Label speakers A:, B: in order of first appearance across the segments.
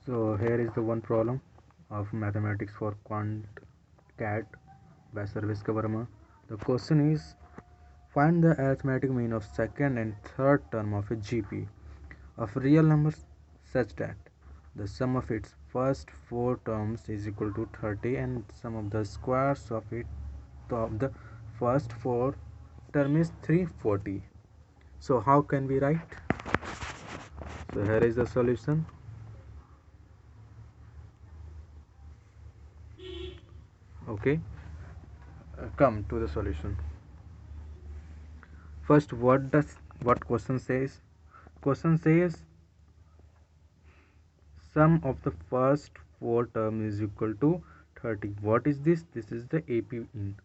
A: So here is the one problem of mathematics for quant cat by Service Verma. The question is, find the arithmetic mean of second and third term of a GP of real numbers such that the sum of its first four terms is equal to 30 and sum of the squares of the first four term is 340. So how can we write? So here is the solution. Okay, come to the solution. First, what question says? Question says sum of the first four term is equal to 30. What is this? This is the AP in.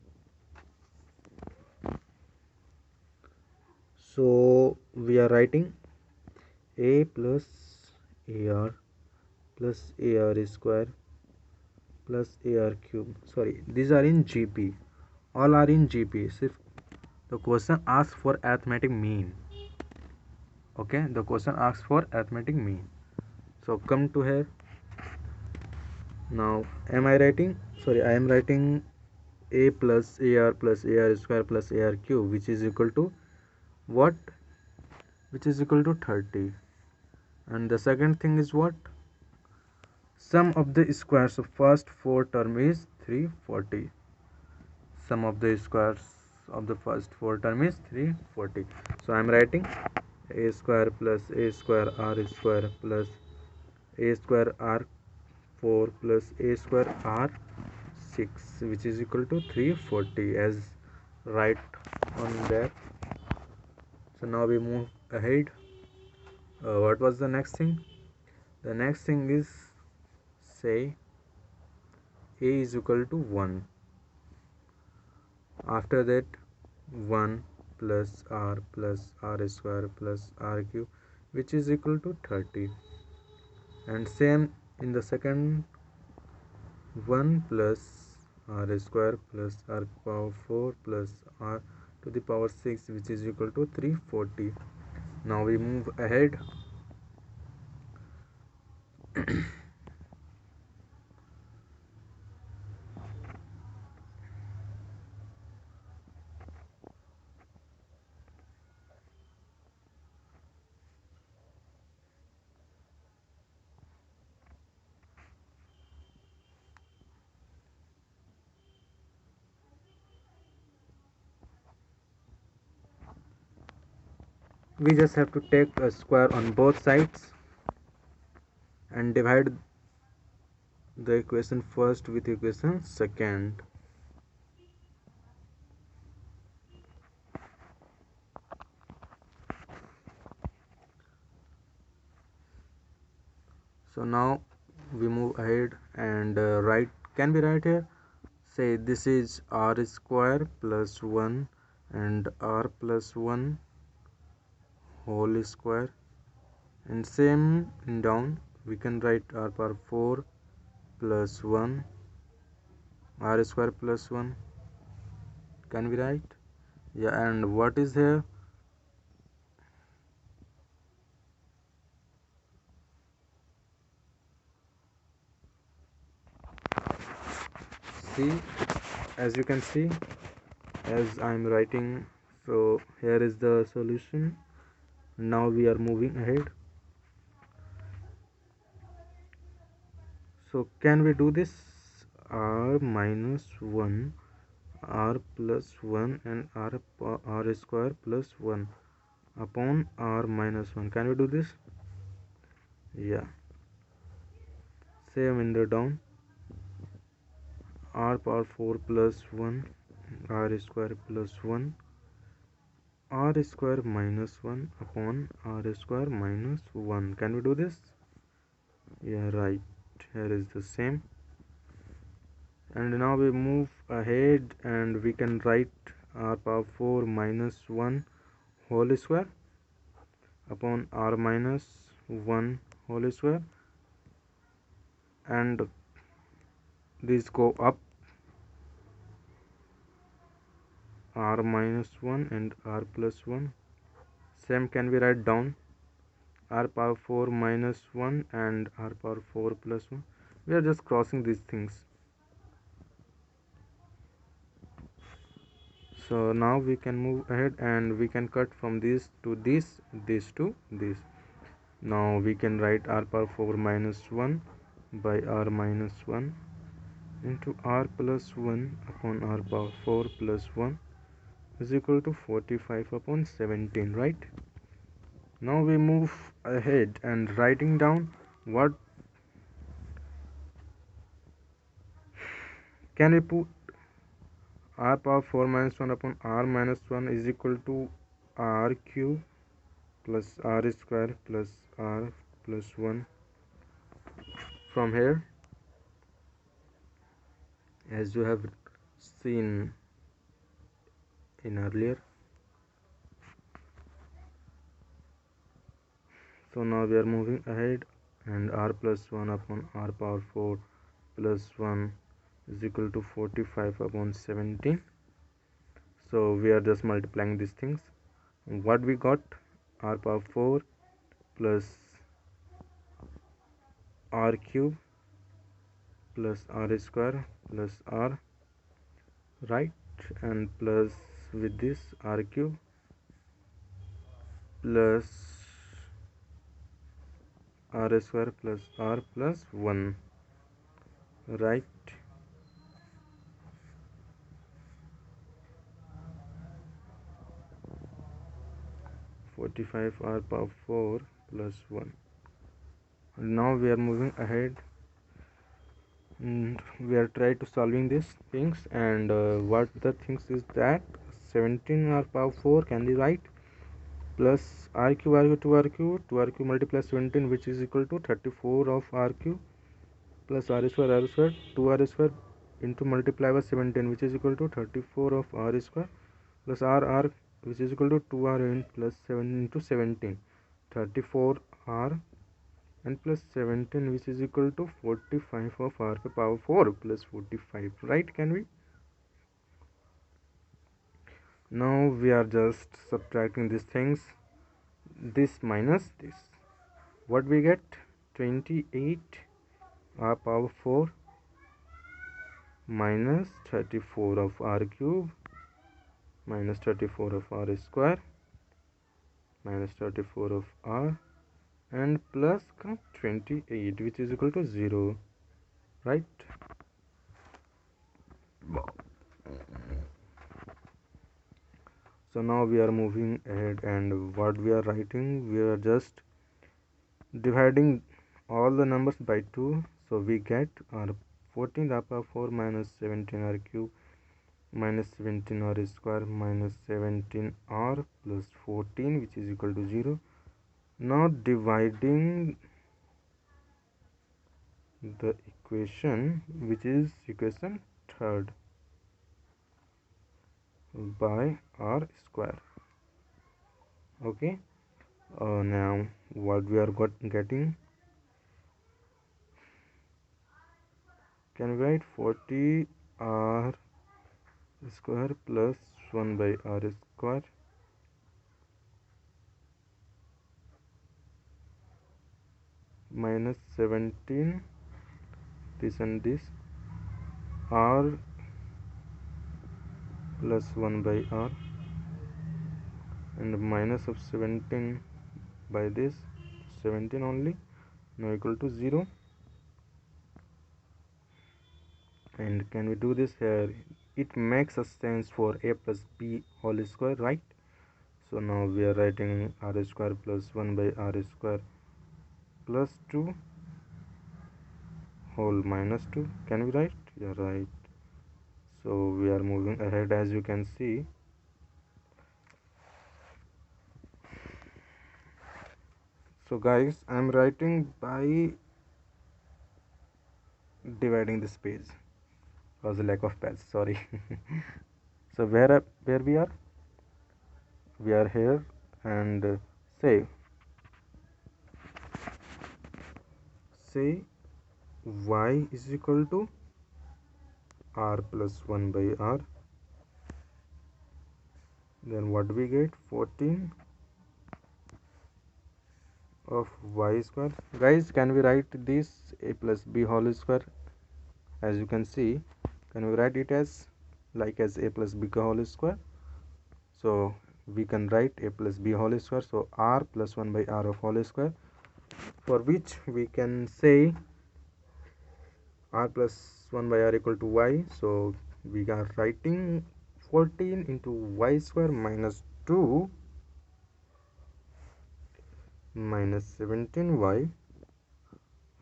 A: So we are writing A plus AR plus AR square plus AR cube. Sorry, these are in GP. All are in GP. If the question asks for arithmetic mean. Okay, the question asks for arithmetic mean. So come to here. Now am I writing? Sorry, I am writing A plus AR square plus AR cube, which is equal to what? Which is equal to 30. And the second thing is what? Sum of the squares of first four term is 340. Sum of the squares of the first four term is 340. So I am writing A square plus A square R square plus A square R 4 plus A square R 6, which is equal to 340 as right on there. So now we move ahead. What was the next thing? The next thing is, say A is equal to 1. After that 1 plus R square plus R cube, which is equal to 30. And same in the second, 1 plus R square plus R power 4 plus R to the power 6, which is equal to 340. Now we move ahead. We just have to take a square on both sides and divide the equation first with equation second. So now we move ahead and write. Can we write here? Say this is R square plus 1 and R plus 1 whole square, and same in down we can write R power 4 plus 1 R square plus 1. Can we write? Yeah, and what is here? See, as you can see, as I'm writing, so here is the solution. Now we are moving ahead. So can we do this? R minus 1 R plus 1 and R square plus 1 upon R minus 1. Can we do this? Yeah. Same in the down. R power 4 plus 1 R square plus 1 R square minus 1 upon R square minus 1. Can we do this? Yeah, right. Here is the same. And now we move ahead and we can write R power 4 minus 1 whole square upon R minus 1 whole square, and these go up, R minus 1 and R plus 1. Same can be write down, r power 4 minus 1 and r power 4 plus 1. We are just crossing these things. So now we can move ahead and we can cut from this to this to this. Now we can write r power 4 minus 1 by r minus 1 into r plus 1 upon r power 4 plus 1 is equal to 45 upon 17, right? Now we move ahead and writing down what can we put. R power 4 minus 1 upon r minus 1 is equal to r cube plus r square plus r plus 1. From here, as you have seen in earlier, so now we are moving ahead and r plus 1 upon r power 4 plus 1 is equal to 45 upon 17. So we are just multiplying these things. What we got, r power 4 plus r cube plus r square plus r, right, and plus with this r cube plus r square plus r plus 1, right. Forty-five r power 4 plus 1. Now we are moving ahead and we are trying to solving these things, and what the things is that 17 r power 4 can be right plus r cube r cube 2r cube multiply 17, which is equal to 34 of r cube plus r square 2r square into multiply by 17, which is equal to 34 of r square plus r, which is equal to 2r in plus 7 into 17, 34 r and plus 17, which is equal to 45 of r power 4 plus 45, right? Can we? Now we are just subtracting these things, this minus this. What we get? 28 r power 4 minus 34 of r cube minus 34 of r square minus 34 of r and plus 28, which is equal to 0, right? So now we are moving ahead, and what we are writing, we are just dividing all the numbers by 2. So we get r 14 r power 4 minus 17 r cube minus 17 r square minus 17 r plus 14, which is equal to 0. Now dividing the equation, which is equation third, by r square. Okay. Now what we are getting, can we write 40 r square plus 1 by r square minus 17, this and this, r plus 1 by r and minus of 17 by this 17 only, now equal to 0. And can we do this here? It makes a sense for a plus b whole square, right? So now we are writing r square plus 1 by r square plus 2 whole minus 2. Can we write? Yeah, right. So we are moving ahead, as you can see. So guys, I am writing by dividing this page. Was a lack of page, sorry. So where we are? We are here, and say y is equal to r plus 1 by r. Then what we get? 14 of y square. Guys, can we write this a plus b whole square? As you can see, can we write it as like as a plus b whole square? So we can write a plus b whole square, so r plus 1 by r of whole square, for which we can say r plus 1 by r equal to y. So we are writing 14 into y square minus 2 minus 17y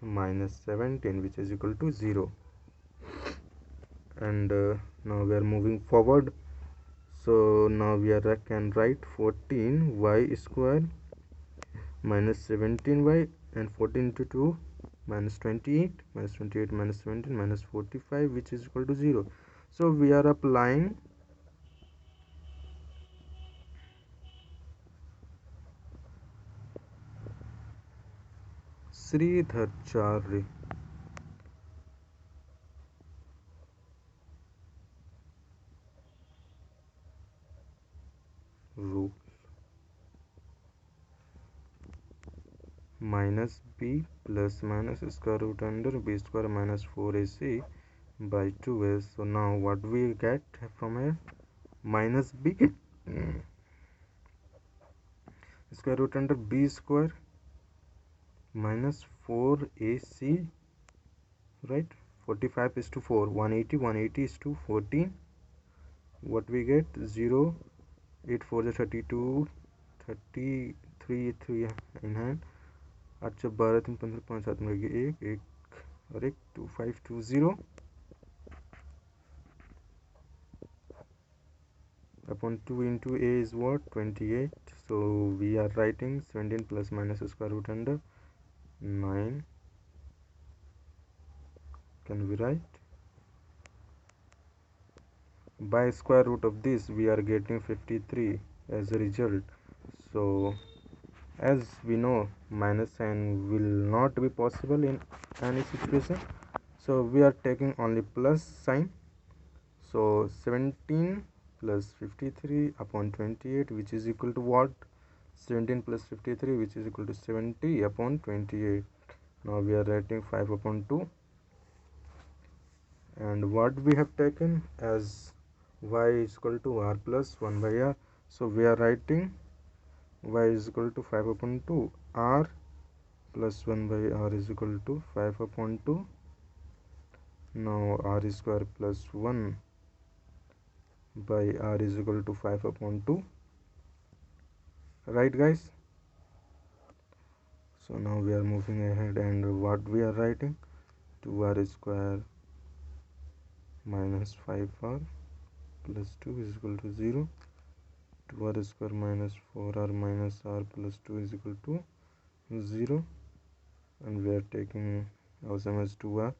A: minus 17, which is equal to 0. And now we are moving forward. So now we are can write 14y square minus 17y, and 14 into 2 minus 28, minus 28 minus 17 minus 45, which is equal to 0. So we are applying Sridharacharya rule. Minus b plus minus square root under b square minus 4ac by 2a. So now what we get from here? Minus b square root under b square minus 4ac, right? 45 is to 4, 180 is to 14. What we get? 0, 8 4 is 32, 33 3 in hand, 8 12 3 15 5 7 में लगी 1 और 1 2520 upon 2 into a is what? 28. So we are writing 17 plus minus square root under 9. Can we write? By square root of this we are getting 53 as a result. So as we know, minus sign will not be possible in any situation, so we are taking only plus sign. So 17 plus 53 upon 28, which is equal to what? 17 plus 53, which is equal to 70 upon 28. Now we are writing 5 upon 2, and what we have taken as y is equal to r plus 1 by r. So we are writing y is equal to 5 upon 2, r plus 1 by r is equal to 5 upon 2. Now r square plus 1 by r is equal to 5 upon 2, right guys? So now we are moving ahead, and what we are writing? 2r square minus 5r plus 2 is equal to 0. 2r square minus 4r minus r plus 2 is equal to 0, and we are taking our sum as 2r,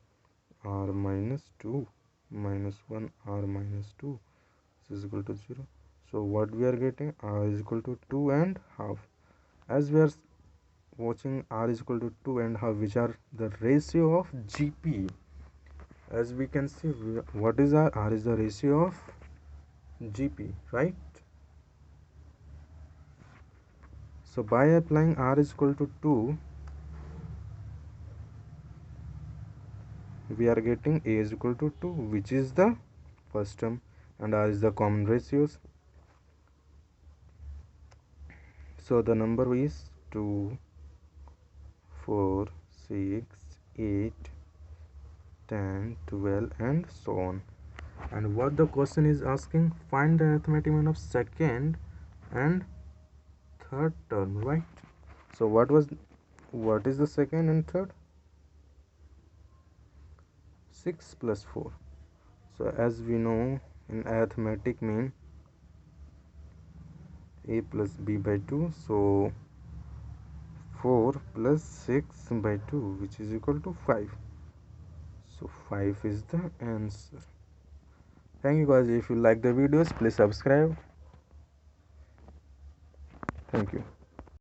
A: r minus 2 minus 1 r minus 2 is equal to 0. So what we are getting? R is equal to 2 and half. As we are watching r is equal to 2 and half, which are the ratio of GP. As we can see, what is r? R is the ratio of GP, right? So by applying r is equal to 2, we are getting a is equal to 2, which is the first term, and r is the common ratios. So the number is 2, 4, 6, 8, 10, 12, and so on. And what the question is asking? Find the arithmetic mean of second and third term, right? So what is the second and third? 6 plus 4. So as we know, in arithmetic mean a plus b by 2, so 4 plus 6 by 2, which is equal to 5. So 5 is the answer. Thank you guys. If you like the videos, please subscribe. Thank you.